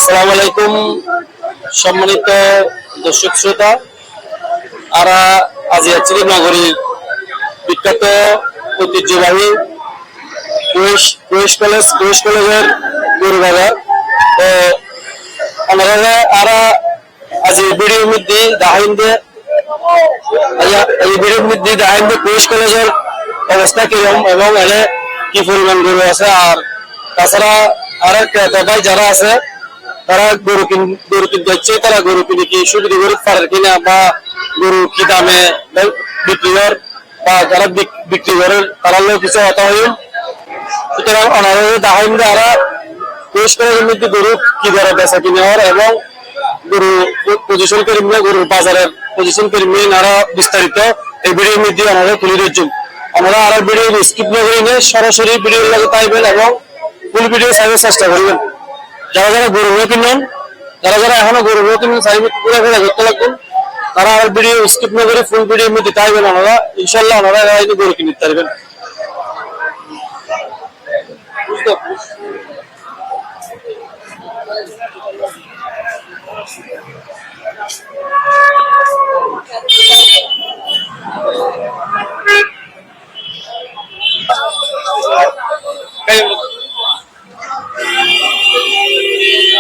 আসসালামু আলাইকুম সম্মানিত দর্শক শ্রোতা। আরা আজিয়াচুরি নগরীর বিখ্যাত ঐতিহ্যবাহী কলেজের গরু বাজার। তো ওনারা আরা আজ ভিডিওর মধ্যে দাহিন্দে কুয়েশ কলেজের অবস্থা কিরকম এবং এনে কি পরিমাণ গরু আছে, আর তাছাড়া আর ক্রেতা ভাই যারা আছে তারা গরু কিনতে হচ্ছে, তারা গরু কিনে কি সুবিধা গরু পারে কিনা, বা গরু কি দামে বিক্রি কর, বা যারা বিক্রি করে তারা লোক কিছু হতা হইল। সুতরাং ওনারা দাহিন্দে আরা কুয়েশ কলেজের মধ্যে গরু কি দরে বেচা কিনে হওয়ার এবং গরু পজিশন করে নিয়ে গরুর বাজারের পজিশন করে নিয়ে আরো বিস্তারিত এই ভিডিওর মধ্যে ওনারা তুলে দিচ্ছেন। আমরা আরো ভিডিও স্কিপ না করে নিয়ে সরাসরি ভিডিও লাগে পাইবেন এবং ফুল ভিডিও চাইবার চেষ্টা করবেন। যারা যারা গরু কিনেন, যারা এখনো গরু কিনেন চাইবে পুরো করে ধরতে লাগবেন, তারা আর ভিডিও স্কিপ না করে ফুল ভিডিওর মধ্যে পাইবেন। ওনারা ইনশাল্লাহ ওনারা গরু কিনতে পারবেন।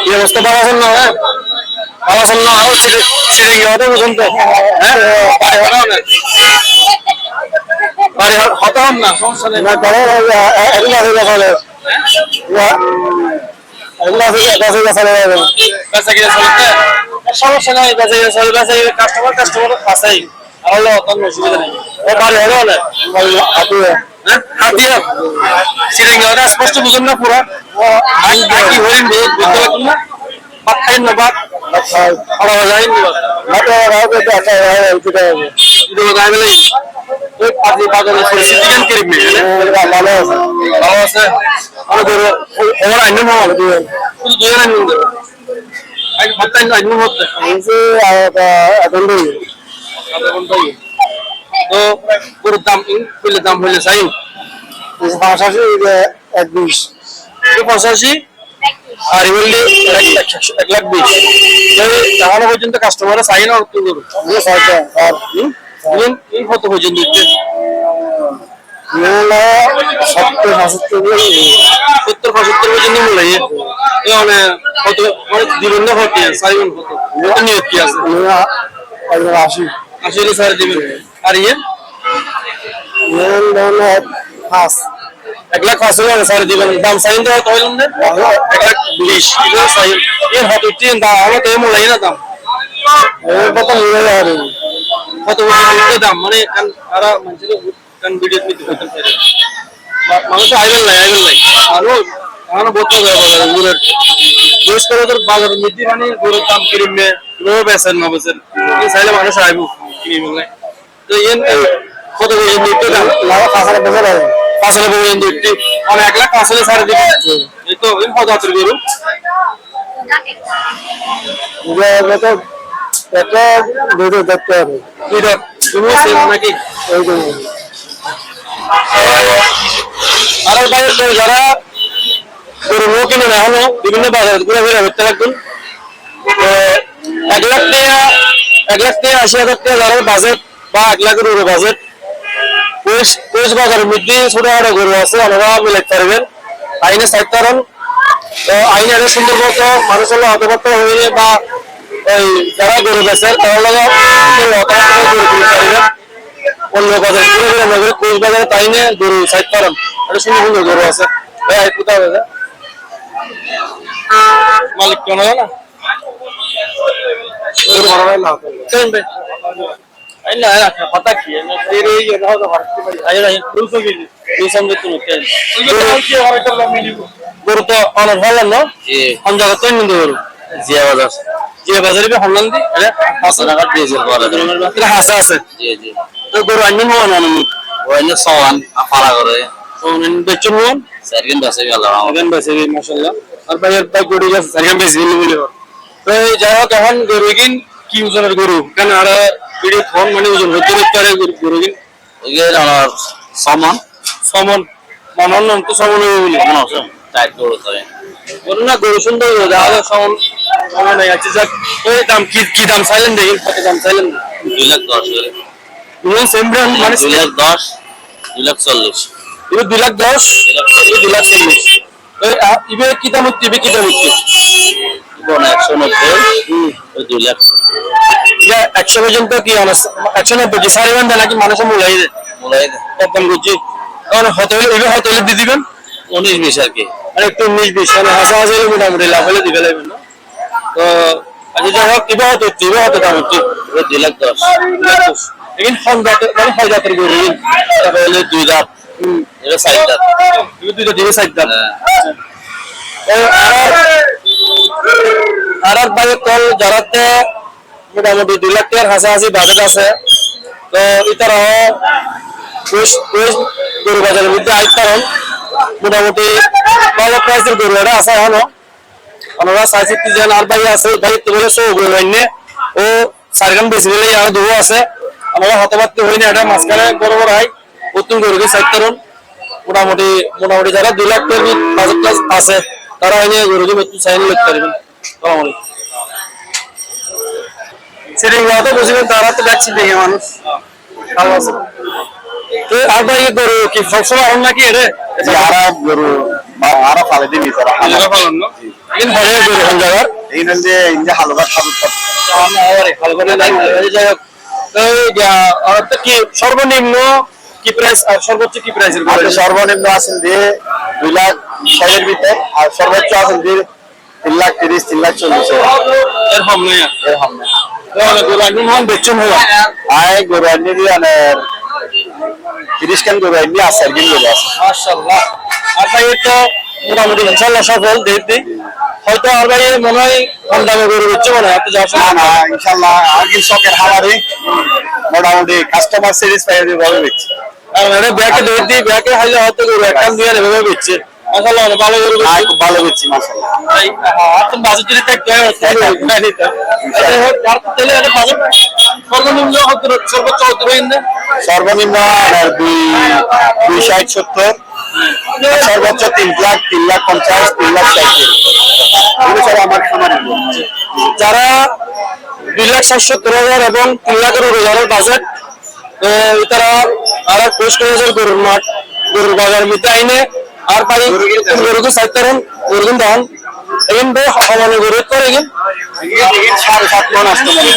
এই অবস্থা ভালো আছেন না? ভালো আছেন না? আরো সিরিং হতে বুঝুন তো, বাড়ি হতে হন না, সমস্যা নেই। সমস্যা নাই, কাস্টমার পাশাই আরো অসুবিধা নেই। বাড়ি হবে না স্পষ্ট বুঝুন না পুরা কি হরিণ বুঝতে পারছেন না? পাঠাই না বাদ ভালো আছে। তো গরুর দাম হইলে চাই 85 আর বললি 1,20,000 এখনো পর্যন্ত কাস্টমার চাই না গরু কত পর্যন্ত দিচ্ছে? 70-75 পর্যন্ত মূল্য মানে কত মানে দিবেন না? কত চাইবেন? কত নিয়োগ কি আছে? 80 সাড়ে দিবেন। আর 1,05,000 সাড়ে দিবেন। দাম চাইন দেওয়া তো হইলেন না 1,20,000 এর হতে আমার তো মূল্য না দাম কত দাম মানে তারা মানুষের ভিডিও মানুষ আইবেন নাই আরো এখনো বলতে বাজারের মধ্যে মানে গরুর দাম কিনবে বেচেন না বেচেন চাইলে মানুষ আইব কিনে তো কত পর্যন্ত দাম 5,000 পর্যন্ত 1,05,000 সাড়ে দিবে। এই তো কত হাতের গরু নাকি? আর যারা গরু কিনে না এখনো বিভিন্ন বাজার ঘুরে ঘুরে ধরতে লাগবেন। 1,80,000 যারা বাজেট বা 1 লাখের উপরে বাজেট কোষ বাজারের মধ্যে ছোট বড় গরু আছে, ওনারা মিলাইতে পারবেন। আইনে সাইড কারণ আইনে আরো সুন্দর মতো মানুষের হতবার্তা হয়ে বা ওই যারা গরু বেচেন তারা গরু কিনতে পারবেন। অন্য বাজার ঘুরে ঘুরে নগরে কোষ বাজারে তাইনে গরু সাইড কারণ আরো সুন্দর সুন্দর গরু আছে। কোথাও মালিক কেন না पता की है तेरे ये ना तो हर की बड़ी आया है दूसरों के लिए दूसरों में तुम क्या गुरु तो ऑनर है ना जी हम जगह तो नहीं दो जिया बाजार पे हम लंदी अरे हासन का डीजल वाला तेरा हासा है जी तो गुरु अन्य में ना वो अन्य सोवन अफारा करे सोवन बेचन वो सरगन बसे भी अल्लाह सरगन बसे भी माशाल्लाह और भाई गुरु का सरगन बसे भी मिले तो जाओ कहाँ गुरु की কি ওজনের গরু কেন আর ভিডিও ফোন মানে ওজন হতে পারে গরু কিন এর আর সমান মানন নাম তো সমান হইলো মনে আছে টাইট গরু তো বলুন না গরু সুন্দর যাওয়া সময় নাই আছে যাক ওই দাম কি দাম চাইলেন দেখি কত দাম চাইলেন 2,10,000 দুই সেম ব্র্যান্ড মানে 2,10,000 2,40,000 এটা 2,10,000 এটা 2,40,000 ওই ইবে কি দাম হচ্ছে ইবে কি দাম হচ্ছে কোন 190 ওই 2 লাখ এটা 100 পর্যন্ত কি 190 কি সারি বান্ধা নাকি মানুষ মুলাই দেয় একদম বুঝছি কারণ হোটেল ইবে হোটেলে দিয়ে দিবেন 19-20 আর কি আর একটু 19-20 মানে হাজার মোটামুটি লাভ হলে দিবে লাগবে না তো আচ্ছা যাই হোক ইবে হতো দাম হচ্ছে 2,10,000 এখন ফোন যাতে মানে হয় যাত্রা করি তাহলে 2 দাঁত এটা 4 দাঁত ইবে দুইটা দিবে সাইড দাম আর বাইরে কল যারাতে মোটামুটি 2 লাখ টাকার হাসাহাসি বাজেট আছে তো এটারাও গরু বাজারের মধ্যে আইত কারণ মোটামুটি ভালো প্রাইসের গরু এটা আছে এখনো আমরা চাইছি কি যেন আর ভাই আছে ভাই তো বলে সো গরু আইনে ও সারগান বেশি বলে আর দুও আছে আমরা হতবাদ হই না এটা মাঝখানে বড় বড় হয় নতুন গরুকে সাইড কারণ মোটামুটি যারা 2 লাখ টাকার বাজেট ক্লাস আছে তারা এনে গরুকে একটু চাইলে লিখতে পারবেন আসসালামু আলাইকুম সেটিং তো বুঝবেন তারা তো যাচ্ছি দেখে মানুষ ভালো আছে তো আর ভাই গরু কি সবসময় আরন নাকি এরে যারা গরু আরো ফালে দিবি তারা পালন না কিন্তু ঘরে গরু কোন জায়গা এই যে ইন্ডিয়া হালুঘাট আরে হালগনে নাই এই জায়গা আর তো কি সর্বনিম্ন কি প্রাইস আর সর্বোচ্চ কি প্রাইসের গরু সর্বনিম্ন আছেন দিয়ে 2 লাখ 6 এর ভিতরে আর সর্বোচ্চ আছেন দিয়ে 3,30,000 3,40,000 এর কম নাই এরকম না তাহলে গরু একদম মন বেচুন হলো আয় গরু আনি দিয়ে মানে 30 কান গরু আনি আছে আর দিন গরু আছে মাশাআল্লাহ আর ভাই তো মোটামুটি ইনশাআল্লাহ সফল দেখি হয়তো আর ভাই মনে হয় কম দামে গরু বেচছে মনে হয় যা না না ইনশাআল্লাহ আগে শখের হাওয়ারে মোটামুটি কাস্টমার স্যাটিসফাই ভাবে বেচছে আরে ব্যাকে দেখি ব্যাকে হাইলে হয়তো গরু একদম দিয়ে এভাবে বেচছে মাশাআল্লাহ ভালো গরু খুব ভালো বেচছি মাশাআল্লাহ ভাই আপনি বাজেট যদি থাকতে হয় তাহলে এটা বাজেট সর্বনিম্ন সর্বোচ্চ সর্বনিম্ন 2,60,70 সর্বোচ্চ 3,00,000 3,50,000 3,60,000 এগুলো সব আমার খামারের যারা 2,60,70,000 এবং 3 লাখের রোজারের বাজেট তারা আর পোস্ট হাজার গরুর মাঠ গরুর বাজার মধ্যে আইনে আর পাই গরুকে সাইড করেন গরুকে দান এখন ভাই সমানে গরু করে এখন 7.5 মন আসতে মনে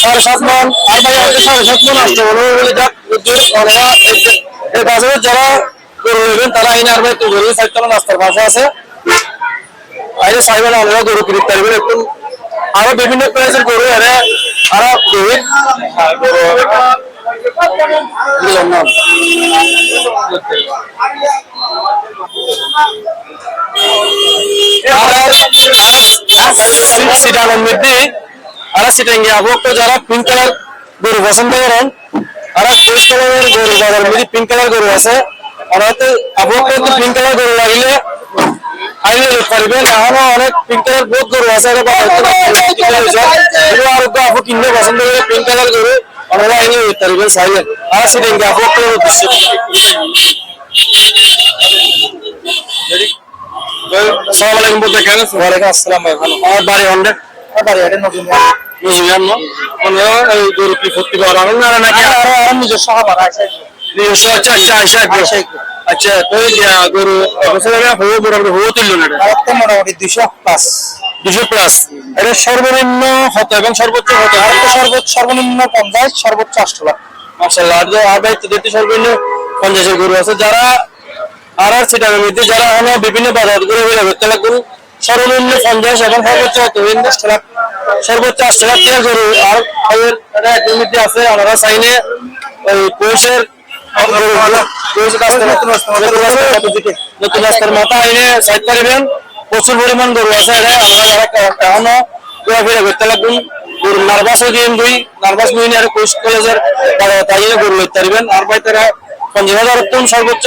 7.5 মন আর ভাই 7.5 মন আসতে মনে বলে যাক এই বাজারে যারা গরু নেবেন তারা আইনে আর ভাই তো গরু সাইড করেন রাস্তার পাশে আছে আইনে সাইবেন আমরা গরু কিনতে পারবেন একটু আরো বিভিন্ন প্রাইসের গরু আরে আর গরু সিটানোর মধ্যে আর সিটাং যারা পিঙ্ক কালার গরু পছন্দ করেন আর পোস্ট কালারের গরু বাজার মধ্যে পিঙ্ক কালার গরু আছে আর আপনার পিঙ্ক কালার গরু লাগলে আইলে পারবেন এখনো অনেক পিঙ্ক কালার বহুত গরু আছে আর আপু কিনলে পছন্দ করে পিঙ্ক কালার গরু আমরা আইনে পারবেন চাইলে আর সিটাং আপনার উদ্দেশ্য আসসালামু আলাইকুম বলতে কেন ওয়ালাইকুম আসসালাম ভাই ভালো আমার বাড়ি হন্ডে আমার বাড়ি এটা নতুন গরু কি ভর্তি করা না নাকি আরো নিজস্ব খাবার আছে নিজস্ব আচ্ছা তো গরু মোটামুটি হো তুললো না মোটামুটি 200 প্লাস এটা সর্বনিম্ন হতো এবং সর্বোচ্চ হতো সর্বনিম্ন 50 সর্বোচ্চ 8 লাখ মাশাআল্লাহ আর ভাই তো দেখতে সর্বনিম্ন 50 গরু আছে যারা আর সেটার মধ্যে যারা হলো বিভিন্ন বাজার ঘুরে ঘুরে ঘুরতে লাগবেন সর্বনিম্ন 50 এবং সর্বোচ্চ 8 লাখ টাকা গরু আর এর মধ্যে আছে আমরা চাইনে ওই কোষের নতুন রাস্তার মাথা আইনে সাইড করবেন প্রচুর পরিমাণ গরু আছে এখনো ঘুরে ঘুরতে লাগবেন গরু নার্ভাস হয়ে গিয়ে নার্ভাস নিয়ে আর কোষ কলেজের তাই গরু লইতে পারবেন আর ভাই তারা 50,000 সর্বোচ্চ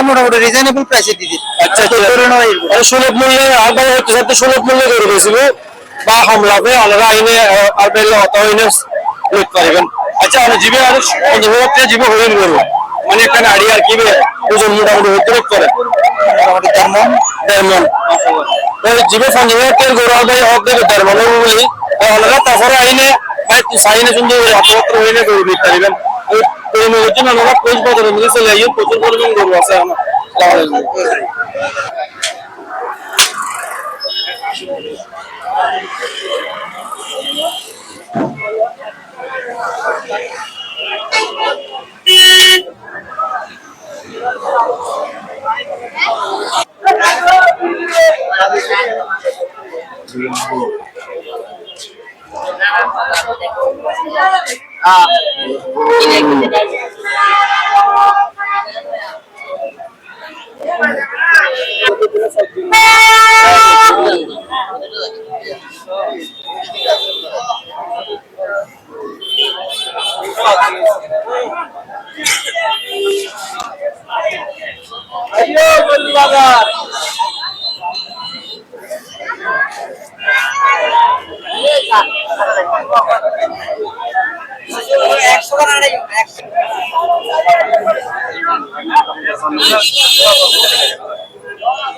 মোটামুটি রিজনেবল প্রাইসে দিদি আচ্ছা সুলভ মূল্যে আর ভাই হচ্ছে সুলভ মূল্যে গরু বেশিবে বা কম লাভে আলাদা আইনে আর বেলে অত আইনে লইতে পারবেন আচ্ছা আমি জীবে আর 50,000 জীবে হইন গরু মানে একটা নাড়ি আর কি ওজন মোটামুটি হতে করে মোটামুটি 1.5 মন তো ওই জিবে ফঞ্জে তেল গরু ভাই হক দেবে তার মানে বলি ওনারা তারপরে আইনে ভাই সাইনে সুন্দর করে হাতপত্র হইলে গরু দিতে পারবেন ওই পরিমাণ হচ্ছে না ওনারা কোচ বাজারের মধ্যে চলে যাই প্রচুর পরিমাণ গরু আছে আমার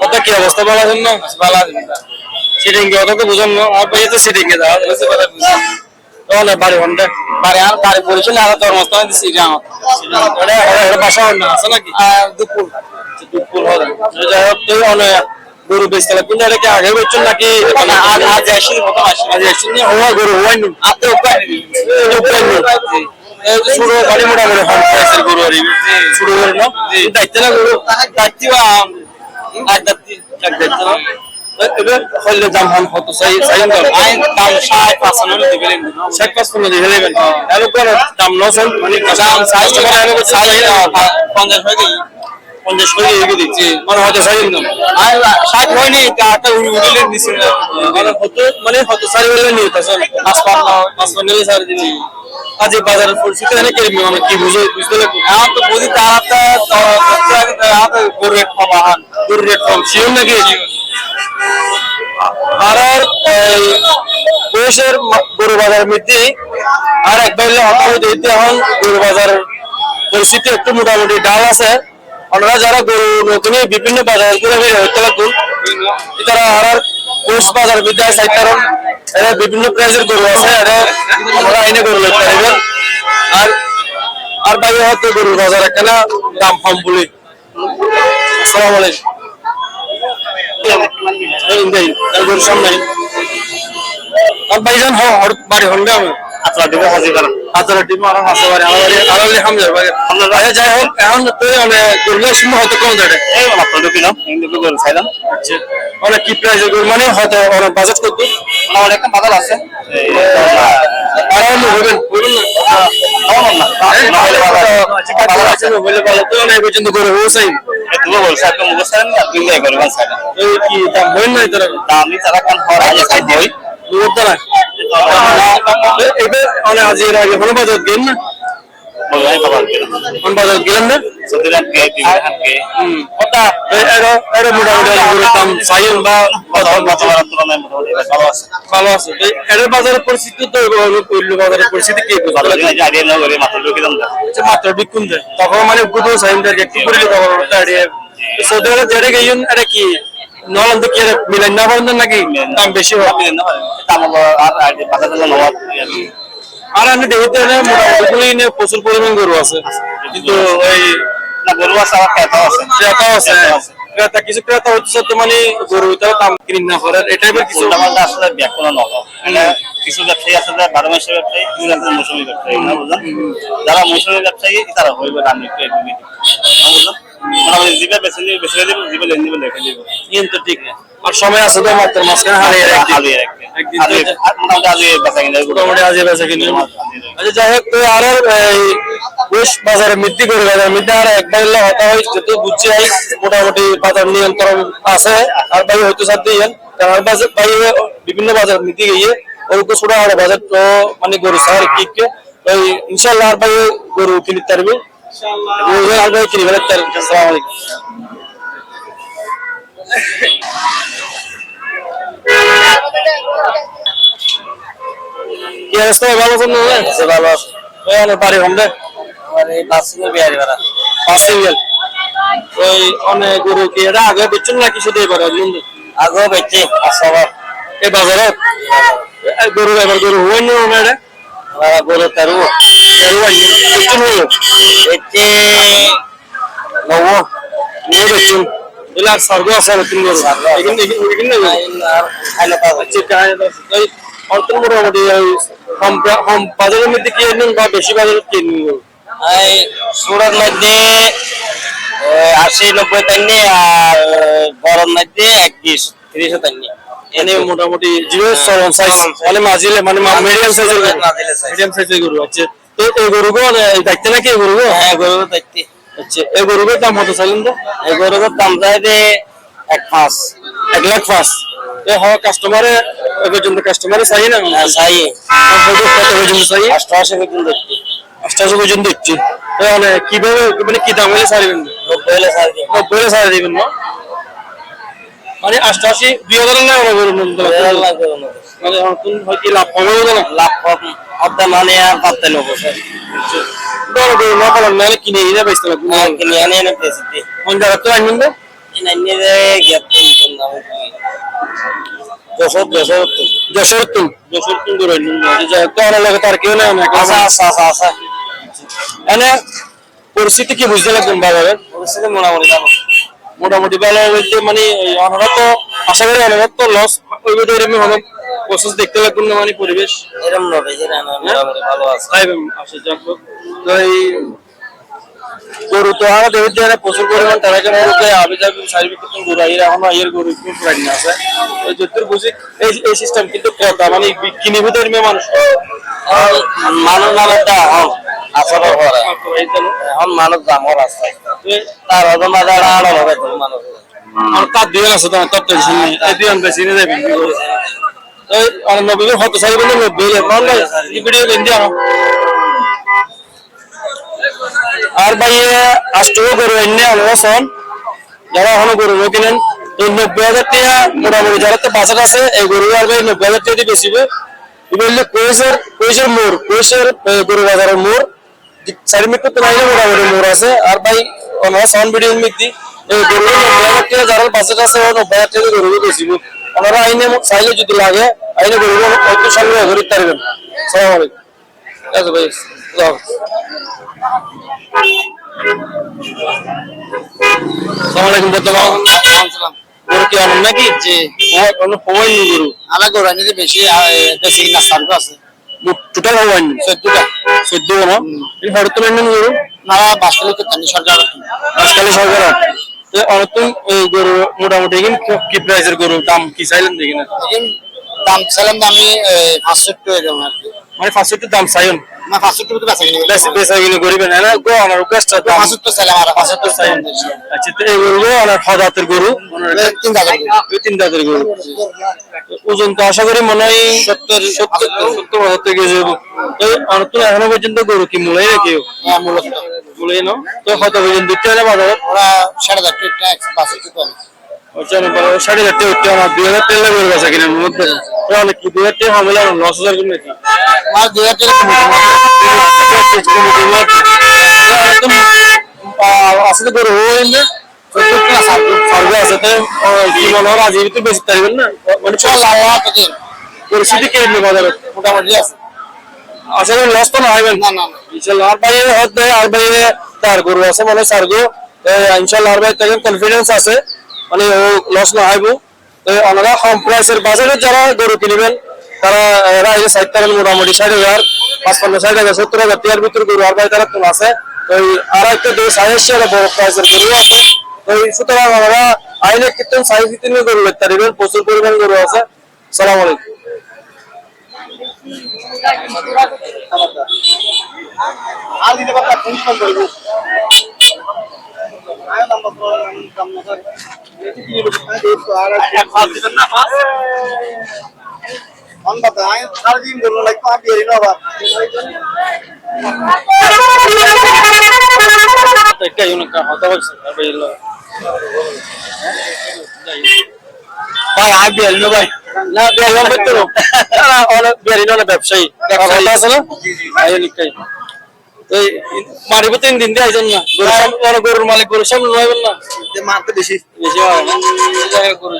ওটা কি অবস্থা বলা যায় না বলা সিটিং কে ওটা তো বুঝুন না আর ভাই তো সিটিং কে দাও বুঝতে পারছেন তাহলে বাড়ি হন্ডা বাড়ি আর বাড়ি পরিচয় না তো মস্ত হইছে সিটিং ওটা ওটা বাসা না আছে নাকি দুপুর দুপুর হবে যাই হোক তো অনেক গরু বেচতে কিন্তু এটা কি আগে বেচছেন নাকি আজ আসেনি মত আজ আসেনি ওয়া গরু হওয়াই নি আতে উপায় নেই শুরু বাড়ি মোটামুটি হন প্রাইসের গরু আর শুরু করে না দায়িত্ব না গরু দায়িত্ব আর দায়িত্ব এবার হইলে দাম হন কত চাই আইন দাম 5.5 দিবেন 5.5 দিবেন এর উপর দাম নসল মানে দাম সাইজ করে এর উপর সাইজ 50 হয়ে গেল 50 হয়ে গেল দিচ্ছি মানে হয়তো সাইজ দাম আর 60 হয়নি একটা উড়িলে নিছে মানে হয়তো সাইজ হলে নিতে আসলে 5 নিলে সাইজ দিবি আজ বাজারের পরিস্থিতি এনে কি মানে কি বুঝতে লাগবে এখন তো বুঝি তারা গরু রেট কম আহান গরু রেট কম শিওর নাকি আর বয়সের গরু বাজার মধ্যে আর একবার হঠাৎ দিতে এখন গরু বাজার পরিস্থিতি একটু মোটামুটি ডাল আছে ওনারা যারা গরু নতুন বিভিন্ন বাজার করে হইতে লাগুন তারা আর কোষ বাজার বিদ্যায় সাইড কারণ এরা বিভিন্ন প্রাইজের গরু আছে এরা আমরা আইনে গরু লইতে পারবেন আর আর বাইরে হয়তো গরুর বাজার একখানা দাম কম বলি আসসালামু আলাইকুম গরুর সামনে আর ভাইজান বাড়ি হন্ডা আমি আতরা দিব হাজির করেন আতরা দিব আর আছে বাড়ি আলালি হামজা ভাই আমরা রাজা যাই হোক এখন তো মানে গরুর সময় হয়তো কম দেয় এই মাত্র ঢুকিলাম কিন্তু গরু চাইলাম আচ্ছা অনেক কি প্রাইসে গরু মানে হয়তো অনেক বাজেট করতে আমার একটা বাজার আছে আর আমি হবেন না বাজার আছে বলে ভালো তো অনেক পর্যন্ত গরু হয়েছে তুমি বলছ একটা মুখস্থান না তুমি যাই করবে সাইড এই কি দাম বই নাই তোরা দামই তারা কোন হওয়ার আগে সাইড বই দুধরা এবে অনেক আজির আগে কোন বাজার গেল না বলাই কোন বাজার গেল না সদিরাত কে বিহান কে ওটা এর মোটামুটি গরুর দাম সাইন বা বাজার তুলনায় মোটামুটি ভালো আছে এর বাজারের পরিস্থিতি তো কইল বাজারের পরিস্থিতি কি ভালো আইডিয়া না করে মাত্র ঢুকে দাম আচ্ছা মাত্র বিকুন দেয় তখন মানে গুলো সাইনদার একটু করে তখন আইডিয়া সদিরাত জেরে গেয়ুন এটা কি নলন তো কি মিলেন না বলেন নাকি দাম বেশি হবে না দাম আর বাজার দাম নবাব আর আমি দেখতে মোটামুটি প্রচুর পরিমাণ গরু আছে কিন্তু ওই না গরু আছে আর ক্রেতাও আছে ক্রেতা কিছু ক্রেতা হচ্ছে তো মানে গরু তাও দাম কিনে না করে এটাই কিছু আমাদের আসলে ব্যাকরণ নয় মানে কিছু ব্যবসায়ী আছে যারা 12 মাসের ব্যবসায়ী কিছু আছে মৌসুমী ব্যবসায়ী না বুঝলেন যারা মৌসুমী ব্যবসায়ী তারা হইবে দাম একটু বুঝলেন মানে জিবে বেশি দিব জিবে লেন দিবে লেখা দিব কিন্তু ঠিক না আর সময় আছে তো মাত্র মাসখানে হারিয়ে একদিন মোটামুটি আজ বেচা কিনে মোটামুটি আজ বেচা কিনে আচ্ছা যাই হোক তো আর বেশ বাজারে মৃত্যু করে বাজার মধ্যে আর একবার হতা হয় যত বুঝছি মোটামুটি বাজার নিয়ন্ত্রণ আছে আর ভাই হয়তো সাথে দিয়েন কারণ বাজার ভাই বিভিন্ন বাজার মধ্যে গিয়ে ওরকম ছোট আর বাজার তো মানে গরু সার কিকে ওই ইনশাআল্লাহ আর ভাই গরু কিনতে পারবে ইনশাআল্লাহ আর ভাই কিনবে আসসালামু আলাইকুম কি অবস্থা ভালো আছেন না ভালো আছে ওই অনেক বাড়ি হন্ডে আমার এই বাসিঙ্গেল বিহারি ভাড়া বাসিঙ্গেল ওই অনেক গরু কি এটা আগে বেচুন না কিছু দিয়ে পারে আগো বেচে আসব এই বাজারত গরু এবার গরু হই নি ওনারে গরু তারু গরু আনি কিছু হলো বেচে নও নিয়ে বেচুন এলা সার্গো আছে তিন গরু এখানে এখানে খাইলে পাবো আচ্ছা কায় এই অর্থ মোটামুটি কম বাজারের মধ্যে কি নিন বা বেশি বাজারে কি নিন এই সুরত মধ্যে 80-90 টাইনে আর বরম মধ্যে 30 টাইনে এনে মোটামুটি জিরো সাইজ মানে মাঝিলে মানে মিডিয়াম সাইজের গরু আছে তো এই গরুগুলো দেখতে নাকি এই গরুগুলো হ্যাঁ গরু দেখতে আচ্ছা এই গরুগুলোর দাম কত চাইলেন তো এই গরুর দাম যায় যে 1.5 1,05,000 এ হওয়া কাস্টমারে এ পর্যন্ত কাস্টমারে চাই না চাই কত পর্যন্ত চাই 88 পর্যন্ত দেখতে 88 পর্যন্ত দিচ্ছি তাহলে কিভাবে মানে কি দাম হলে ছাড়বেন 90 হলে ছাড় দিই 90 হলে ছাড় দিবেন না মানে 88 2000 না গরুর মধ্যে মানে এখন হয় কি লাভ হবে না লাভ কম অর্ধা মানে আর পাতে নেবো স্যার বড় গরু না পালন না কিনে নিয়ে বেচতে লাগবে কিনে এনে এনে বেশি কোন জায়গা তো আনবেন না এনে যে গ্যাপ যশোর গরু আনবেন যে তো অনেক লাগে তার কেউ না আচ্ছা এনে পরিস্থিতি কি বুঝতে লাগবেন বাজারের পরিস্থিতি মোটামুটি ভালো মোটামুটি ভালো বলতে মানে অনেক তো আশা করি অনেক তো লস ওই ভিতরে এরকম অনেক প্রসেস দেখতে লাগবেন না মানে পরিবেশ এরকম নবে যে না মোটামুটি ভালো আছে তাই আসে যাক তো এই গরু তো আমার দেবের দিয়ে প্রচুর পরিমাণ তারা কেন আমি যাবি সার্ভিস করতে গরু এর এখন এর গরু একটু প্রাইস না আছে এই যতটুকু বুঝি এই সিস্টেম কিন্তু কথা মানে কিনে ভিতরে মানুষ মানুষ নামটা আসলে করে এখন মানুষ দামর আছে তার হজম বাজার আড়াল হবে তো মানুষ আর তার দিয়ে আছে তোমার তার টেনশন নেই এই দিয়ে বেশি নিয়ে যাবেন এই আর নবীর হত সাইবেন না নবীর মান না এই ভিডিও দেন আমার আর ভাই আষ্টও গরু এনে আলোচন যারা এখনো গরু কিনেন এই 90,000 টাকা মোটামুটি যারা তো বাজার আছে এই গরু আর ভাই 90,000 টাকা দিয়ে বেশিবে এগুলো কোয়েসের মোড় কোয়েসের গরু বাজারের মোড় সার্ভিস তো নাই মোটামুটি মোড় আছে আর ভাই ওনারা সাউন্ড ভিডিও মিদি এই গরু 90,000 টাকা যারা বাজার আছে 90,000 টাকা গরু বেশিবে ওনারা আইনে চাইলে যদি লাগে আইনে গরু হয়তো সংগ্রহ করে পারবেন সালাম আলাইকুম আচ্ছা ভাই সালামালাইকুম গরু কি আনুন নাকি যে হওয়াই নি গরু আমার গরু আনিতে বেশি বেশি না সার্ভ আছে টোটাল হওয়াই নি 14 না এই হড় তো নেন গরু না বাসকালি তো তানি সরকার আজকাল সরকার তো অনতুন এই গরু মোটামুটি কি প্রাইসের গরু দাম কি চাইলেন দেখি না দাম চাইলাম আমি 500 এরকম আর কি মানে 500 দাম চাইন না 500 তো বেচা কিনে বেচা কিনে করিবেন না গো আমার রিকোয়েস্টটা 500 চাইলাম আর 500 চাইলাম আচ্ছা তো এই গরু আমার হাজাতের গরু 3 দাদার গরু ওজন তো আশা করি মনে হয় 70 কেজি হবে এই অনতুন এখনো পর্যন্ত গরু কি মূলাই নাকি হ্যাঁ মূলত মূলাই না তো কত পর্যন্ত দিতে হবে বাজারে ওরা 7,500 টাকা 500 টাকা চলো 7,500 টাকা আমার 2,000 টাকা গরু বেচা কিনার মধ্যে তাহলে কি 2,000 টাকা হবে না 9,000 করে নাকি আমার 2,000 টাকা আসলে গরু হইলে সার্ভে আছে তো কি মনে হয় আজকে তো বেশি পারবেন না মানে পরিস্থিতি কে নেই বাজারে মোটামুটি আছে আসলে লস তো না হইবেন না না ইনশাআল্লাহ আর বাইরে হতে আর বাইরে তার গরু আছে মানে সার্গো ইনশাআল্লাহ আর বাইরে তাদের কনফিডেন্স আছে মানে লস না হইব তো ওনারা কম প্রাইসের বাজারে যারা গরু কিনবেন তারা রাইজে সাইড তারা মোটামুটি 60,000 55,000 70,000 টাকার ভিতর গরু আর বাইরে তারা তো আছে ওই আর একটা দেশ আইএসএর বড় প্রাইসের গরু আছে ওই সুতরাং ওনারা আইনে কিতন সাইজ কিতনে গরু লাগতে পারবেন প্রচুর পরিমাণ গরু আছে আসসালামু আলাইকুম আর দিতে পারতা ফোন করব আয় নাম্বার কাম না করে অন বাতা আয় সারা দিন গরু লাইক পা দিয়ে রিনো বা কাই উনকা হতা বলছে ভাই ভাই আগে এলো ভাই না বেলম ভিতর না অনেক বেরিনো না ব্যবসায়ী আছে না জি জি আই নিকাই এই মারিব 3 দিন দিয়ে আইছেন না গরুর মালিক গরুর সামনে নয়বেন না মারতে বেশি বেশি হয় না এই জায়গায় গরু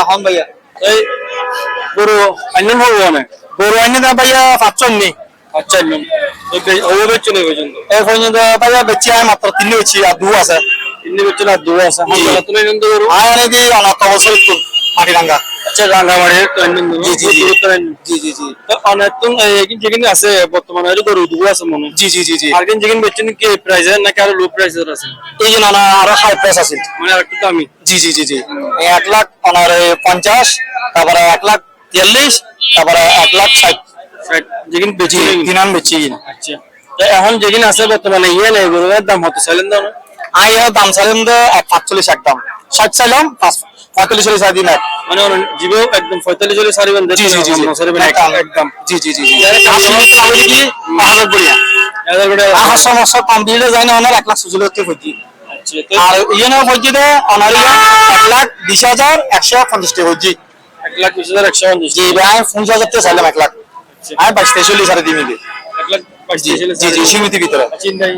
এখন ভাইয়া এই গরু আইনেন হবো অনেক গরু আইনে দা ভাইয়া 500 নি আচ্ছা নিন ও বেচে নেই পর্যন্ত এই পর্যন্ত ভাইয়া বেচি আয় মাত্র 3 বেচি আর 2 আছে ইন্নি বেচে না দূর আছে হাজার তুমি নিন তো গরু আয় অনেক অনাথ অবস্থা একটু মাটিরাঙ্গা আচ্ছা রাঙ্গামাড়ি তো নিন জি জি জি জি জি জি অনেক তো যেখানে আছে বর্তমানে গরু দূর আছে মনে জি জি জি জি আর কিন্তু যেখানে বেচছেন কি প্রাইস নাকি আরো লো প্রাইসের আছে এই যে না আরো হাই প্রাইস আছে মানে আর একটু দামি জি জি জি জি 1 লাখ 50 তারপরে 1 লাখ 43 তারপরে 1 লাখ 60 যেখানে বেচি দিনাম বেচি আচ্ছা এখন যেখানে আছে বর্তমানে ইয়ে নেই গরুর দাম হতে চাইলেন দাও আয় দাম চাইলাম দে 45 একদম 60 চাইলাম 45 সাড়ে দিন মানে জীবও একদম 45 সারিবেন জি জি জি সারিবেন একদম জি জি জি জি আমি কি অনেক বড়িয়া এদের করে আর সমস্যা কম দিলে যায় না অনেক 1 লাখ সুজুল হতে হইতি আচ্ছা আর ইয়ে না হইতি দে অনারিয়া 1 লাখ 20,150 টাকা হইতি 1,20,150 জি ভাই 50,000 টাকা চাইলাম 1 লাখ আর 22 সাড়ে দিন দিই 1,22,000 জি জি সীমিত ভিতরে চিন্তাই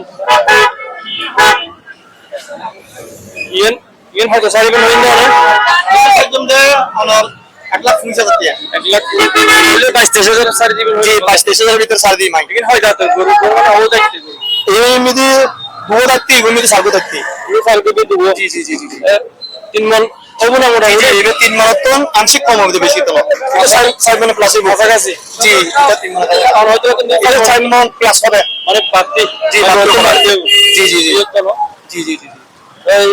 ইয়েন ইয়েন হয়তো সারিবেন হইন না একদম দে অনার 1 লাখ 50,000 টাকা 1,22,000 সারি দিবেন জি 22,000 ভিতরে সাড়ে দিই মাই लेकिन হয় যাতে গরু গরু না ও দেখতে এই মিদি দুও থাকতি মিদি সাগো থাকতি এই ফাল কত দেবো জি জি জি জি 3 মন হবে না মোটা এটা 3 মারাত্মক আংশিক কম হবে বেশি তো এটা 4 মানে প্লাসে বসা গেছে জি এটা 3 মানে আর হয়তো কিন্তু 4 মন প্লাস হবে মানে বাড়তি জি জি জি জি জি জি জি এই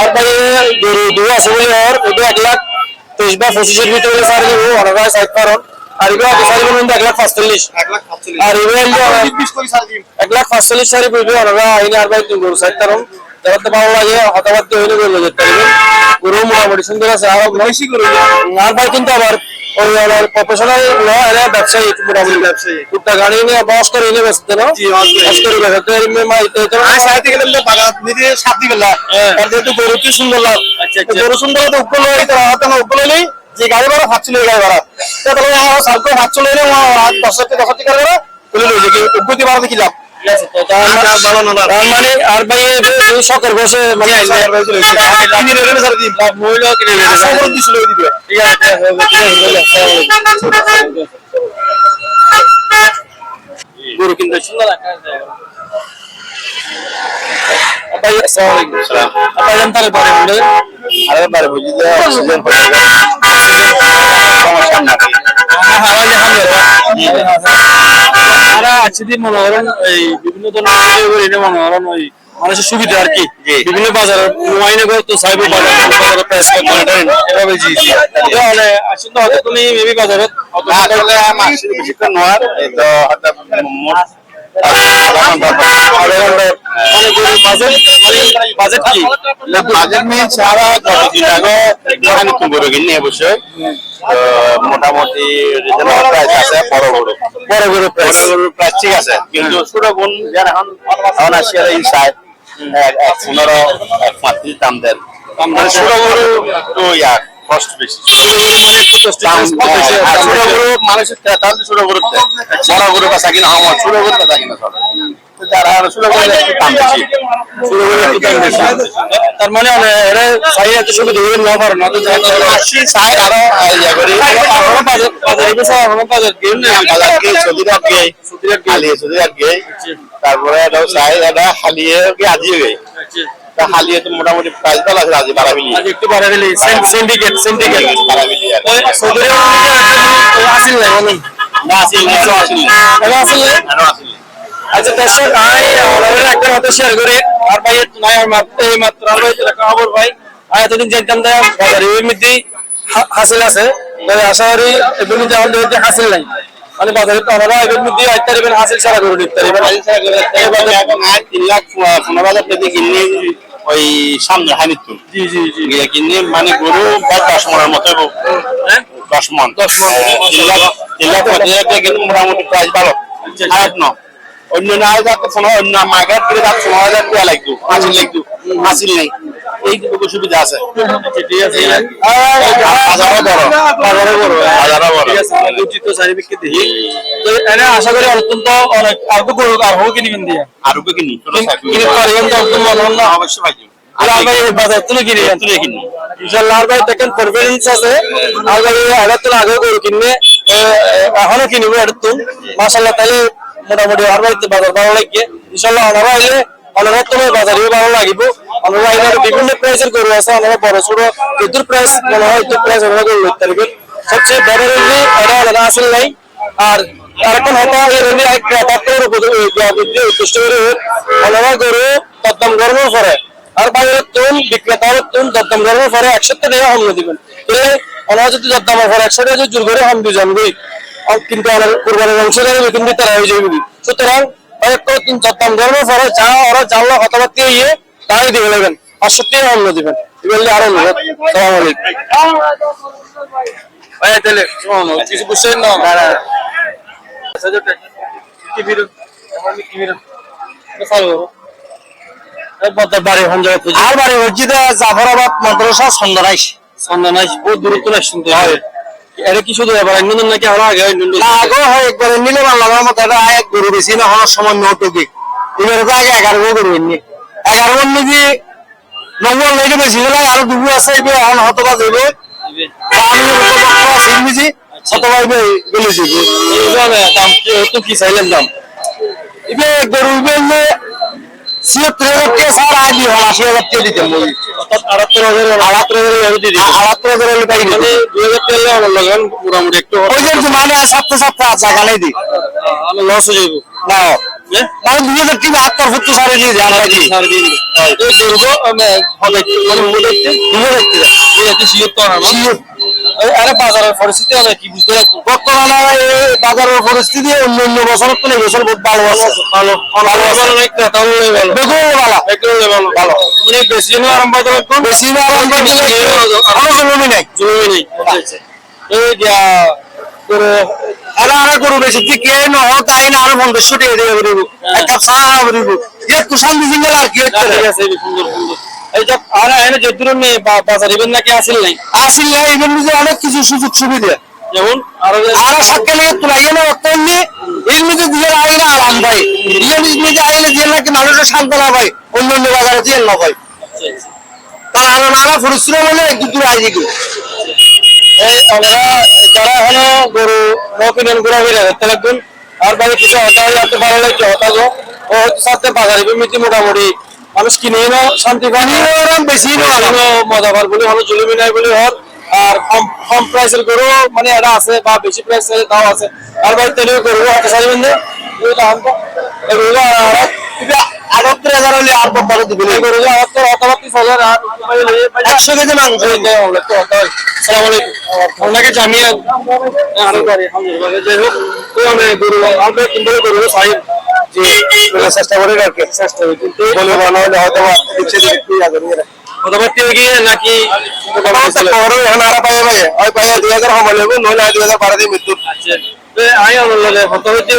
আর ভাই গরু দুই আছে বলে আর ওটা 1,23,000 বা 25,000 এর ভিতরে সারি দেবো অনেক সাইড কারণ আর এগুলো তো সারি বলুন 1,45,000 1 লাখ 45 আর এগুলো 20 করে সারি দিন 1,45,000 সারি বলবে অনেক আইন আর ভাই গরু সাইড কারণ যারা তো ভালো লাগে হঠাৎ হইলে বললো যেতে পারবেন গরু মোটামুটি সুন্দর আছে আর বেশি গরু আর ভাই কিন্তু আবার ওই আমার প্রফেশনাল ন এরা ব্যবসায়ী মোটামুটি ব্যবসায়ী টুকটা গাড়ি নিয়ে বস করে নিয়ে ব্যস্ত না জি বস করে ব্যস্ত আর সাথে গেলে তো বাগাত নিজে সাথ দিবে না আর যেহেতু গরু কি সুন্দর লাগ আচ্ছা গরু সুন্দর তো উপল হই তো হাতে না উপল হই যে গাড়ি ভাড়া 500 গাড়ি ভাড়া তো তাহলে আমার সালকো 500 লইলে 10 টাকা করে তুলে লই যে উপতি ভাড়া দেখি লাভ ঠিক আছে তো তার মানে আর ভাই এই শখের বসে মানে কিনে রেলে সারা দিন মহিলা কিনে আশা করে দিছিল দিবে ঠিক আছে গরু কিন্তু সুন্দর রাখা যায় ভাই আসসালামু আলাইকুম আপনি জানতে পারেন আরে বারে বুঝি যে অক্সিজেন হয়ে গেল সমস্যা না তারা আজকে মনে করেন এই বিভিন্ন ধরনের মনে করেন ওই মানুষের সুবিধা আর কি বিভিন্ন বাজারে মোবাইলে তো সাইবো বাজারে প্রাইস এভাবে জি জি তাহলে আসলে হয়তো তুমি মেবি বাজারে আসলে আমার বেশিক্ষণ নয় এই তো মোট বাজেট কি বাজেট নিয়ে সারা যতদিন আগে এখানে কুমড়ো কিনে অবশ্যই মোটামুটি রিজনেবল প্রাইস আছে বড় বড় প্রাইস ঠিক আছে কিন্তু ছোট বোন যারা এখন আসছে এই সাইড 15-35 দাম দেন ছোট বড় তো ইয়ার কষ্ট বেশি মানুষের তাহলে ছোট গরু বড় গরু কাছা কিনা আমার ছোট গরু কাছা কিনা যারা ছোট গরু দাম বেশি ছোট গরু একটু দাম বেশি তার মানে এরা সাই এত সুবিধা দিবেন না পারে না তো আসি চাই আরো ইয়া করি বাজারে বেশি আমরা বাজার গেম না বাজার কে সদিরাত গে তারপরে এটাও চাই এটা হালিয়ে আজিয়ে গে তা হালিয়ে তো মোটামুটি প্রাইস ভালো আছে আজি বাড়াবি আজ একটু বাড়া দিলে সিন্ডিকেট বাড়াবি ওই সৌদি আসিল না বলুন না আসিল আচ্ছা দর্শক আমাদের একটা কথা শেয়ার করি আর ভাই নাই এই মাত্র আর ভাই খবর ভাই আর এতদিন জানতাম না বাজারে ওই মধ্যে হাসিল আছে তবে আশা করি এগুলো যাওয়ার মধ্যে হাসিল নাই মানে বাজারে তো আমরা এগুলোর মধ্যে একটা রিবেন হাসিল ছাড়া করে দিতে পারি এখন 3,15,000 টাকা কিনে ওই সামনে হামিদপুর জি জি জি কিনে মানে গরু 10 মনের মতো 10 মন 3,50,000 টাকা কিন্তু মোটামুটি প্রাইস ভালো আর ন অন্য না যাতে অন্য মার্কেট করে যাতে 15,000 টাকা লাগতো হাসিল নেই এই সুবিধা আছে। ঠিক আছে বাজারও বড়, বাজারে বড় বাজারও বড়। ঠিক আছে আমরা উচিত চারিদিকে দেখি তো এনে আশা করি অত্যন্ত অনেক আর তো গরু আর হোক কিনবেন দিয়ে আরো কিনি ছোট সাইকেল কিনে পারবেন তো অত্যন্ত মনে হল না অবশ্যই পাইছি। আর ভাই বাজার তুলে কিনে তুলে কিনি। ইনশাআল্লাহ আর ভাই দেখেন কনফিডেন্স আছে আর ভাই আগের তুলে আগে গরু কিনবে এখনো কিনবো এটা তো মাশাআল্লাহ তাহলে মোটামুটি আর ভাই বাজার ভালো লাগবে ইনশাআল্লাহ আমরা আইলে আমরা তোমার বাজারে ভালো লাগিব আমরা আইলে বিভিন্ন প্রাইসের গরু আছে আমরা বড় ছোট যদুর প্রাইস মনে হয় তো প্রাইস আমরা গরু লইতে পারবে সবচেয়ে বড় রেঞ্জে এটা আলাদা আসল নাই আর এখন হয়তো এই রেঞ্জে এক ক্রেতার উদ্দেশ্য করে আমরা গরু দরদাম গরমের পরে আর বাইরের তুন বিক্রেতার তুন দরদাম গরমের পরে 100 টাকা হামলা দিবেন তাহলে ওনারা যদি দরদামের পরে 100 টাকা যদি জোর করে হাম দুজন গই কিন্তু আমার কুরবানির অংশ থেকে বেতন দিতে রাজি যাবে সুতরাং একটু দরদাম গরমের পরে যা ওরা জানলা কথাবার্তা ইয়ে তাই দিয়ে নেবেন 500 টাকা হামলা দিবেন এগুলো আরো নেবেন সালাম আলাইকুম ভাই তাহলে কিছু বুঝছেন না কি ভিড় কি ভিড় চালু বাড়ি হন যাবে আর বাড়ি মসজিদে জাফরাবাদ মাদ্রাসা সন্ধানাইশ বহুত দূরত্ব না শুনতে হয় এটা কি শুধু এবার অন্য নাকি আরো আগে আগে হয় একবার নিলে ভালো আমার মতো এটা এক গরু বেশি না হওয়ার সময় নটুকি এবার তো আগে 11 গরু এমনি 11 নাকি নম্বর লেগে বেশি হলে আরো দুবু আছে এবার এখন হতবা দেবে আমি সিনবিজি হতবা গেলে দিবে এইভাবে দাম তো কি চাইলেন দাম এবার গরু বেলে 76,000 টাকা স্যার আগে 80,000 টাকা দিতে বলি অর্থাৎ 78,000 দিতে 78,000 পাই মানে 2,000 টাকা আমার লাগান মোটামুটি একটু ওই যে মানে সাথে সাথে আছে গালে দি আমি লস হয়ে যাব না মানে 2,000 টাকা হাত কর ফুটতে সারে দিয়ে আমরা কি সারে দিয়ে এই গরু হবে মানে মোটা 2,000 টাকা এই আছে 76 না আরে বাজারের পরিস্থিতি আমি কি বুঝতে পারবো বর্তমানে এই বাজারের পরিস্থিতি অন্য বছর তো নেই বছর বহুত ভালো আছে ভালো অনেক তাহলে ভালো দেখো ভালো একটু ভালো ভালো মানে বেশি দিন আরম্ভ করতে বেশি দিন আরম্ভ করতে আরো জমি নেই এই যা করে আরে গরু বেশি কি কে ন তাই না আরো 500 টাকা দিয়ে দিব একটা চা দিব এক কুশান দিজিঙ্গেল আর কি ঠিক আছে সুন্দর সুন্দর এই যে আর এনে যে দূর নেই বাজার ইভেন নাকি আসিল নাই ইভেন যে অনেক কিছু সুযোগ সুবিধা যেমন আরো সকালে তুলাইয়ে না অত্যন্ত এর মধ্যে দিয়ে আইলে আরাম ভাই এর মধ্যে আইলে দিয়ে নাকি মানুষের সান্ত্বনা ভাই অন্য অন্য বাজারে দিয়ে না ভাই তারা নানা পরিশ্রম হলে একটু দূর আইজি গো এই আমরা যারা হলো গরু নকিনেন ঘোরা ফিরে দেখতে লাগবেন আর ভাই কিছু হতা হলে এত ভালো লাগছে হতা গো ও সাথে বাজারে মিটি মোটামুটি মানুষ কিনে না শান্তি পানি বেশি না মজা পার বলে হলো জুলুমি নাই বলে হর আর কম প্রাইসের গরু মানে এটা আছে বা বেশি প্রাইসের দাও আছে আর ভাই তেলে গরু হাতে সারিবেন না এই দাম তো এগুলো আর 78,000 হলে আর কত বড় দিবেন এই গরু 38,000 আর 100 কেজি মাংস দেয় আমরা তো আসসালামু আলাইকুম আপনাকে জানিয়ে আরো বাড়ি আলহামদুলিল্লাহ যাই হোক তো আমি গরু আমরা কিনবো গরু সাইড যে চেষ্টা করে রাখতে চেষ্টা করি কিন্তু বলে বানালে হয়তো দিচ্ছে একটু আগে নিয়ে কথাবার্তা গিয়ে নাকি শহরে এখন আর পাই ভাই ওই পাই 2000 হবে লাগবে নইলে 2000 বাড়া দিয়ে মৃত্যু আচ্ছা তো আই আল্লাহ কথাবার্তা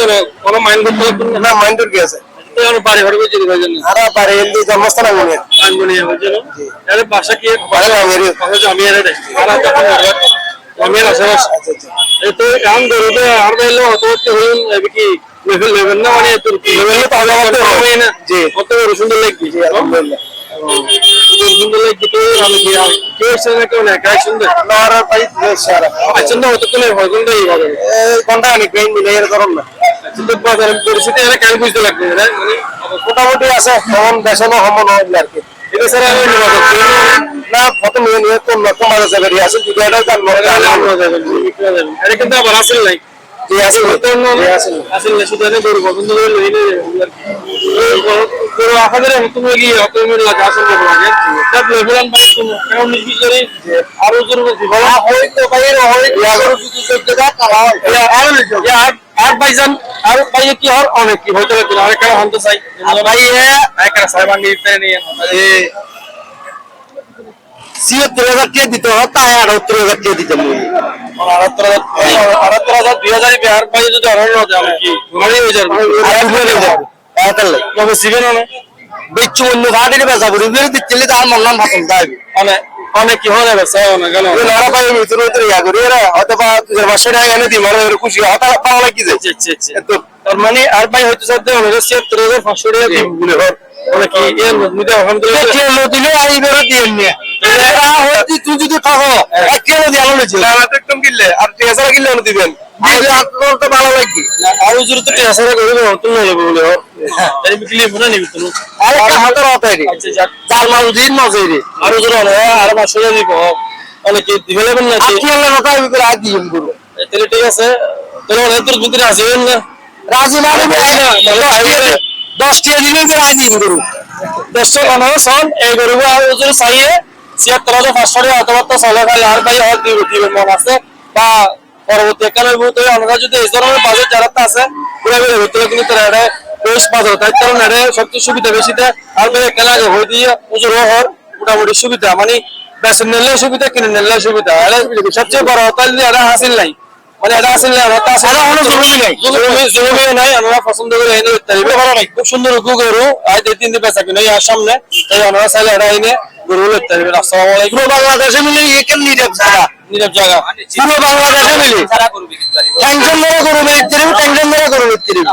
কোনো মাইন্ড করতে না মাইন্ড কি আছে তো আর বাড়ি ঘরে যদি ভাইজান আর বাড়ি এমনি জন্মস্থান আঙ্গুনি হয়েছিল আরে বাসা কি বাসা আমি এর আর তখন আমি আশেপাশে আচ্ছা আচ্ছা এই তো কাম ধরে আর বাইলো হতে হইল কি লেভেল না মানে তোর লেভেল পাওয়া হবে না জি কত সুন্দর লাগবে জি আলহামদুলিল্লাহ সুন্দর লাগবে তো আমি কি কে সেটা কেন কাজ সুন্দর না আর ভাই সারা আচ্ছা না হতে কোন হয় কোনটা এই হবে কোনটা আমি গ্রেন মিলে এর করব না কিন্তু বাজারের পরিস্থিতি এটা কেন বুঝতে লাগবে মানে মোটামুটি আছে তখন দেশানো হমন হয় আর কি এটা স্যার আমি না প্রথম নিয়ে তো নতুন বাজার যাবে আছে যদি এটা কাল মরে আমরা যাবে এটা কিন্তু আবার আসল নাই যে আসল তো আসল না শুধু এটা গরু বন্ধ করে লইলে গরু আপনাদের নতুন গিয়ে অত মিল লাগে আসল গরু লাগে সব লেভেলান বাই তুমি কেমন নিবি করে আরো গরু বলা হয় তো বাইরে হয় ইয়া গরু যদি চলতে যায় তাহলে হয় আর ভাইজান আর ভাই কি আর অনেক কি হইতে পারে আর কেন হন্তে চাই ভাই একটা সাইবান দিতে নিয়ে 76,000 টাকা দিতে হয় তাই 78,000 টাকা দিতে মই 78,000 2000 বিহার ভাই যদি অরণ্য আমি কি ঘুমাই হয়ে যাবে আর ঘুরে যাব তাহলে কবে সিজন না বেচু অন্য ভাড়াটি বেচা করি দিচ্ছিলে তার মন নাম ভাষণ দেয় অনেক অনেক কি হয়ে যাবে অনেক কেন লড়া পাই ভিতরে ভিতরে ইয়া করি এরা হয়তো বা 500 টাকা এনে দিই মানে খুশি হতা ভালো লাগি যায় তার মানে আর ভাই হয়তো স্যার 76,500 টাকা দিন বলে মানে কি এর মধ্যে আলহামদুলিল্লাহ কেলো দিলে আর ইবেরও দিয়ে নিয়ে তুই যদি থাকো এক কেলো দিয়ে আলো নিয়েছিল একদম কিনলে আর 3000 কিনলে আলো দিবেন আপনার তো ভালো লাগবে আর জোরে তো 3000 করে দেবো তুমি নেবে বলে তাই বিক্রি মনে নিবি তুমি আরে হাতের হতাই আচ্ছা যাক চার মাস দিন মজুরি আর জোরে আর 500 টাকা দিব অনেক কি দিবেন না কি হলো কথা আমি করে আজ দিম করব তাহলে ঠিক আছে তাহলে অনেক তোর ভিতরে আছে না রাজি মানে 10 টাকা দিলে রাজি দিম করব 10 টাকা সন এই গরু আর জোরে চাইয়ে 76,500 টাকা অথবা তো চলে ভাই আর ভাই আর দিবেন মন আছে বা পরবর্তী একালের ভিতরে আমরা যদি এই ধরনের বাজার যারা আছে পুরো ভিতরে কিন্তু তারা বেশ বাজার তাই কারণ এটা সবচেয়ে সুবিধা বেশি দেয় আর ভাই একালে আগে হয়ে দিয়ে উজুর হওয়ার মোটামুটি সুবিধা মানে বেসন নিলে সুবিধা কিনে নিলে সুবিধা সবচেয়ে বড় কথা এটা হাসিল নাই মানে এটা আসলে জরুরি নাই আমরা পছন্দ করে এনে ভালো নাই খুব সুন্দর গরু আজ 3 দিন বেচা কিনা আর সামনে তাই আমরা চাইলে এটা এনে গরু লইতে পারবে। আসসালামু আলাইকুম। পুরো বাংলাদেশে মিলে একের নীরব জায়গা পুরো বাংলাদেশে মিলে টেনশন ধরে গরু বেচতে দিবি টেনশন ধরে গরু বেচতে দিবি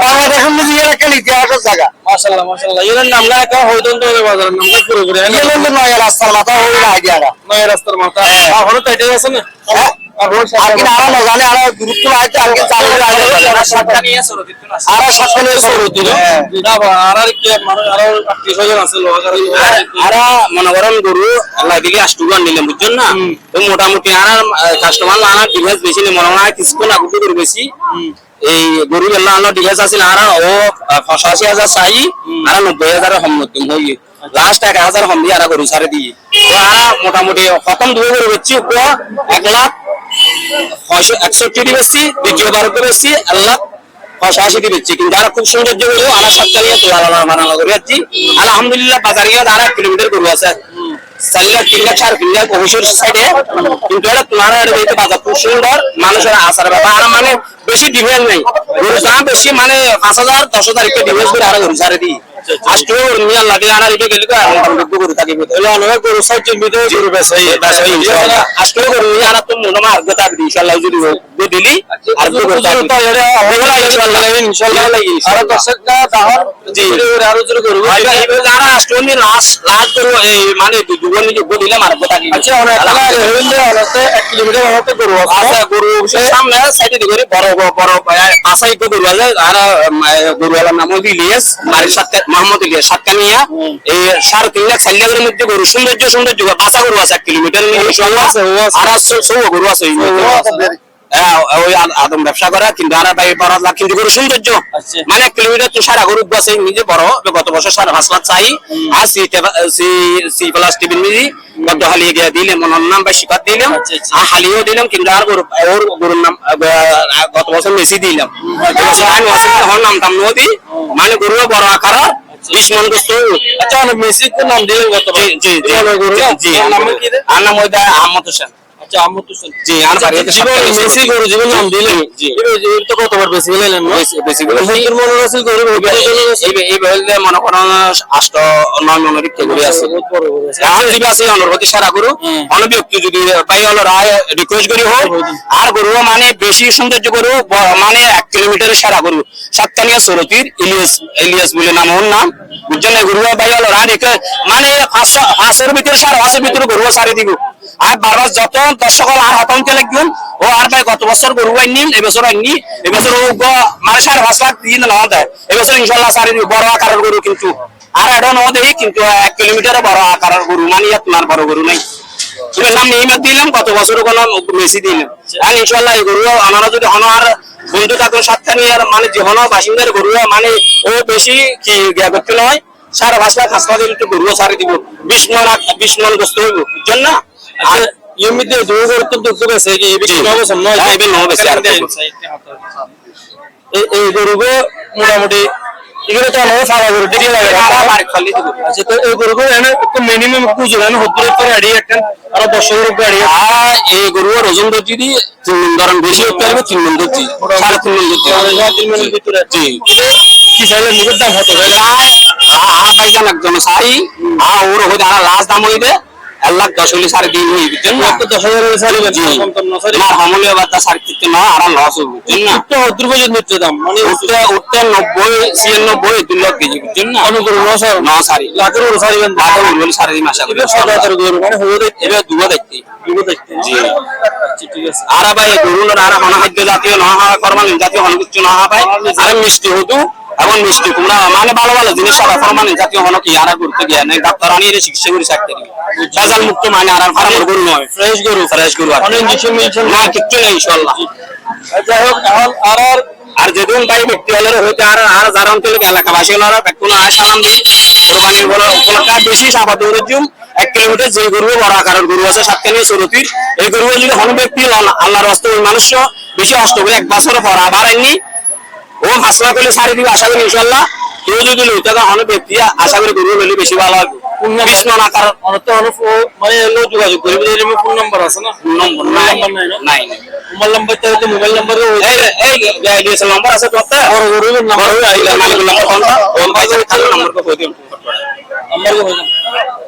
বাংলাদেশে মিলে একটা ইতিহাসের জায়গা মাশাআল্লাহ মাশাআল্লাহ এর নাম না একটা হয়তো বাজারের নাম পুরো করে এর মধ্যে নয় রাস্তার মাথা হইল আইডিয়াটা নয় রাস্তার মাথা এখনো তো এটাই আছে না আগে আরো নজানে আরো গুরুত্ব আছে আগে চালু আর সাতটা নিয়ে সরো দিত না আরো সাতখানে সরু দিল আর কি মানে আরো 30,000 আছে লোহাগার আর মনে করেন গরু আল্লাহ দিকে আষ্টুগান নিলাম বুঝছেন না তো মোটামুটি আর কাস্টমার আনার ডিভাইস বেশি নেই মনে হয় কিছুক্ষণ আগুতে করে বেশি এই গরু আল্লাহ আল্লাহ ডিভাইস আছে আর ও 85,000 চাই আর 90,000 সম্মতি হই লাস্ট 1,000 কম দিয়ে আর গরু ছাড়ে দিয়ে তো আর মোটামুটি খতম দুই গরু বেচছি ও 1,61,60 বেচছি দ্বিতীয়বার করে বেচছি আল্লাহ 85 বেচছি কিন্তু আর খুব সৌন্দর্য গরু আর সাতকালিয়া তোলা বানানো করে যাচ্ছি আলহামদুলিল্লাহ বাজারে আর 1 কিলোমিটার গরু আছে 4 লাখ 3 লাখ 4 লাখ অবশ্যই সাইডে কিন্তু এটা তোমার দেখতে বাজার খুব সুন্দর মানুষের আসার ব্যাপার আর মানে বেশি ডিমান্ড নাই গরু দাম বেশি মানে 5,000 10,000 একটা ডিমান্ড করে আর গরু ছাড়ে দিই আজকে নিয়ে লাগে আর এটা গেলে তো মোটামুটি গরু থাকে তাহলে অনেক গরু সাইডে মিটে গরু বেচাই ইনশাআল্লাহ আজকে গরু নিয়ে আর তো মনে আমার আগে থাকবে ইনশাআল্লাহ যদি দিলি আর গরু তো এটা ইনশাআল্লাহ আর দর্শকটা দাহর জি আর জোরে গরু ভাই যারা আজকে নিয়ে লাস্ট গরু এই মানে দুজন নিয়ে গরু দিলাম আর কথা কি আচ্ছা অনেক হইলে অনেকতে 1 কিলোমিটার মতো গরু আছে গরু সামনে সাইডে দিকে বড় আসাই গরু আছে আর গরুওয়ালার নাম হলো ইলিয়াস মারির সাথে মোহাম্মদ ইলিয়াস সাতকানিয়া এই 3.5 লাখ 4 লাখের মধ্যে গরু সৌন্দর্য বাসা গরু আছে 1 কিলোমিটার আর 100 গরু আছে ওই আদম ব্যবসা করা কিন্তু আর ভাই 12 লাখ কিন্তু গরু সৌন্দর্য মানে 1 কিলোমিটার তো সারা গরু আছে নিজে বড় গত বছর 5.5 লাখ চাই আর সি প্লাস টিভি মিলি গত হালিয়ে গিয়ে দিলে মনের নাম বা শিকার দিলাম আর হালিয়েও দিলাম কিন্তু আর ওর গরুর নাম গত বছর মেসি দিলাম নাম টাম নদী মানে গরু বড় আকার 20 মন গোস্ত আচ্ছা অনেক মেসি তো নাম দিলেন গত জি নাম কি আর নাম ওই আহমদ হোসেন আচ্ছা আহমদ হোসেন জি আর বাড়িতে মেসি গরু জীবন নাম দিলেন জি এই তো কতবার বেশি গেলেন না বেশি গরু মেসির মনে রাসেল গরু এই বলতে মনে করেন 8-9 মনের ক্যাটাগরি আছে আর যদি আছে অনুরোধ সারা গরু অনবিয়ক্তি যদি ভাই হলো রায় রিকোয়েস্ট করি হোক আর গরু মানে বেশি সৌন্দর্য গরু মানে 1 কিলোমিটারের সারা গরু সাতকানিয়া সরতির ইলিয়াস বলে নাম ওর নাম বুঝছেন না গরু ভাই হলো রায় মানে 500 ভিতরে 500 ভিতরে গরু সারি দিব আর বারবার যত দর্শক আর হতান্তে লাগবেন ও আর ভাই গত বছর গরু আইনি এবছর আইনি এবছর ও মানে 5.5 লাখ দিয়ে না দেয় এবছর ইনশাআল্লাহ সারি বড় আকারের গরু কিন্তু আর এটা না দেই কিন্তু 1 কিলোমিটার বড় আকারের গরু মানে আপনার বড় গরু নাই এবার নাম নিয়ে দিলাম গত বছর কোনো মেসি দিলাম আর ইনশাআল্লাহ এই গরু আমরা যদি আর বন্ধু থাকুন সাতখানিয়ার মানে জীবন বাসিন্দার গরু মানে ও বেশি কি করতে নয় 5.5 লাখ 5 লাখ একটু গরু সারি দিব 20 মন গোস্ত হইব বুঝছেন না আর এমনিতে দুই গরু তো দুঃখ আছে কি এই বেশি অবশ্য নয় এই বেশি আর এই গরু মোটামুটি এগুলো তো আমরা সারা গরু দিকে লাগে আচ্ছা তো এই গরু এনে একটু মিনিমাম কুজ না হতে পারে আড়ি একটা আর 10 গরু গাড়ি আর এই গরু ওজন যদি 3 ধরন বেশি হতে হবে 3 মন দিচ্ছি 3.5 মন দিচ্ছি 3 মনের ভিতরে জি কি চাইলে নিজের দাম হতো আর ভাই দিতাম একজন সারি আর ওর হইতে আর লাস্ট দাম হইবে 1,10,000 হইলে সারি দিন হই বুঝছেন না তো 10,000 সারি কম কম না সারি না হামলে বাতা সারি দিতে না আর লস হবে বুঝছেন না তো দ্রুপদ নিত্য দাম মানে উঠতে 90 96 2 লাখ কেজি বুঝছেন না অনুকূল নসর না সারি লাখের উপর সারি বেন লাখের উপরে সারি দিন আশা করি এবার 7,000 গরু মানে হয়ে দেখতে এবার দুটো দেখতে দুটো দেখতে জি আচ্ছা, ঠিক আছে আর ভাই গরুর আর অনাহাদ্য জাতীয় নহা করমান জাতীয় হনকিচ্ছু নহা পাই আর মিষ্টি হতো এখন মিষ্টি কুমড়া মানে ভালো ভালো জিনিস সব ফরমান জাতীয় হন কি আর করতে গিয়া নাই ডাক্তার আনি এর চিকিৎসা করে থাকতে দিবে ভেজাল মুক্ত মানে আর ফার্মের গরু নয় ফ্রেশ গরু অনেক ইনজেকশন মেনশন না কিচ্ছু নেই ইনশাআল্লাহ যাই হোক এখন আর যেদিন ভাই ব্যক্তি হলে হইতে আর যারা অঞ্চলে এলাকাবাসী হলো কোনো আর সালাম দিই কোরবানির বড় উপলক্ষে বেশি সাবা দৌড়ের জুম 1 কিলোমিটার যে গরু বড় আকারের গরু আছে সাতখানি সরতির এই গরু যদি হন ব্যক্তি আল্লাহর রাস্তা ওই মানুষ বেশি কষ্ট করে 1 বছর পর আবার আইনি ও হাসলা করলে সারি দিবে আশা করি ইনশাআল্লাহ কেউ যদি লইতে হন ব্যক্তি আশা করি গরু হলে বেশি ভালো হবে 19 মন আকার অনেক মানে এলো যোগাযোগ করবে এর ফোন নাম্বার আছে না নম্বর নাই না নাই মোবাইল নাম্বারটা হয়তো মোবাইল নাম্বার এই ডিএসএল নম্বর আছে তো বড় গরুর নাম্বার আইলা মালিকের নম্বর কোনটা ওম ভাই যদি থাকলে নম্বর কো দিও নাম্বার কো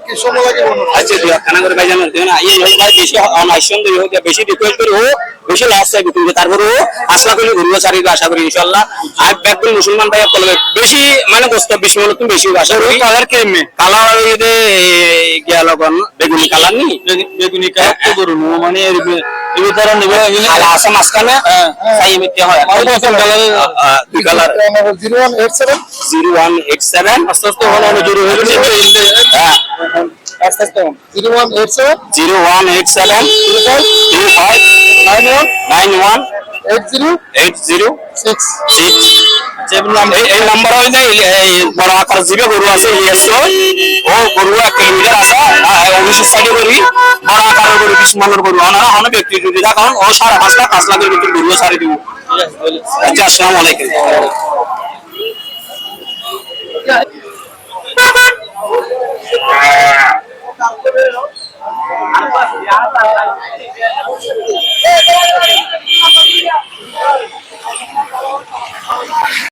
কি সময় লাগে আচ্ছা দিয়া খানা করে ভাই জানেন দেনা এই লোক ভাই বেশি অনাইশন দিয়ে হোক বেশি রিকোয়েস্ট করে ও বেশি লাভ চাই কিন্তু তারপরে ও আসলা করলে ঘুরবো সারি আশা করি ইনশাআল্লাহ আর ব্যাকগুল মুসলমান ভাই করবে বেশি মানে গোস্ত 20 মিনিট তুমি বেশি আশা করি কালার কেমনে কালার হইতে গেল কোন বেগুনি কালার নি বেগুনি কালার তো গরু মানে এর তারা নিবে আলা আছে মাসখানে সাই মিতে হয় আর কত কালার দুই কালার 0187 0187 আস্তে আস্তে হলো অনেক জোরে হয়ে গেছে হ্যাঁ আস্তে আস্তে 0187 0187 35 91 80 এই নাম্বার হইলে এই বড় আকার জিবে গরু আছে ইয়েসো ও গরু 1 কিলোমিটার আছে অবশ্যই সাইডে করি বড় আকারের গরু 20 মানের গরু আনা অনেক ব্যক্তি যদি দেখুন ও সারা 5 লাখ 5 লাখের ভিতর গরু সারি দিব আচ্ছা আসসালামু আলাইকুম